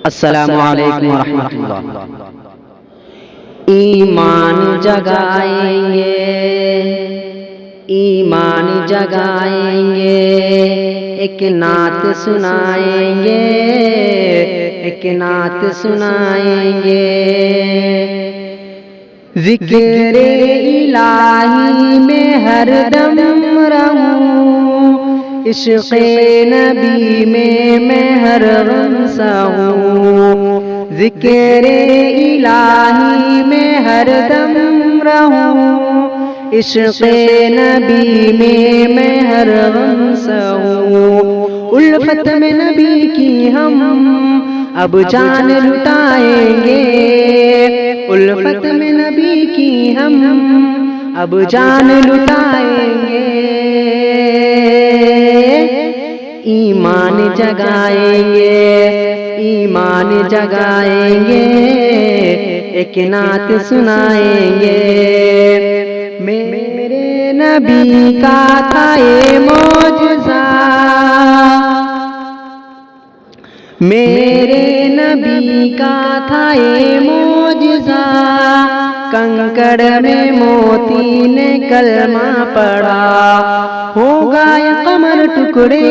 السلام علیکم ورحمۃ اللہ۔ ایمان جگائیں گے، ایمان جگائیں گے، ایک نعت سنائیں گے، ایک نعت سنائیں گے۔ ذکر الہی میں ہر دم رہوں، عشق نبی میں ہر غم سہوں۔ ذکر الہی میں ہر دم رہوں، عشق نبی میں ہر غم سہوں۔ الفت میں نبی کی ہم اب جان لٹائیں گے، الفت میں نبی کی ہم اب جان لٹائیں گے۔ ایمان جگائیں گے، ایمان جگائیں گے، ایک نعت سنائیں گے۔ میرے نبی کا تھا یہ معجزہ، میرے نبی کا تھا یہ معجزہ، کنکڑ میں موتی نے کلمہ پڑھا، ہو گئے قمر ٹکڑے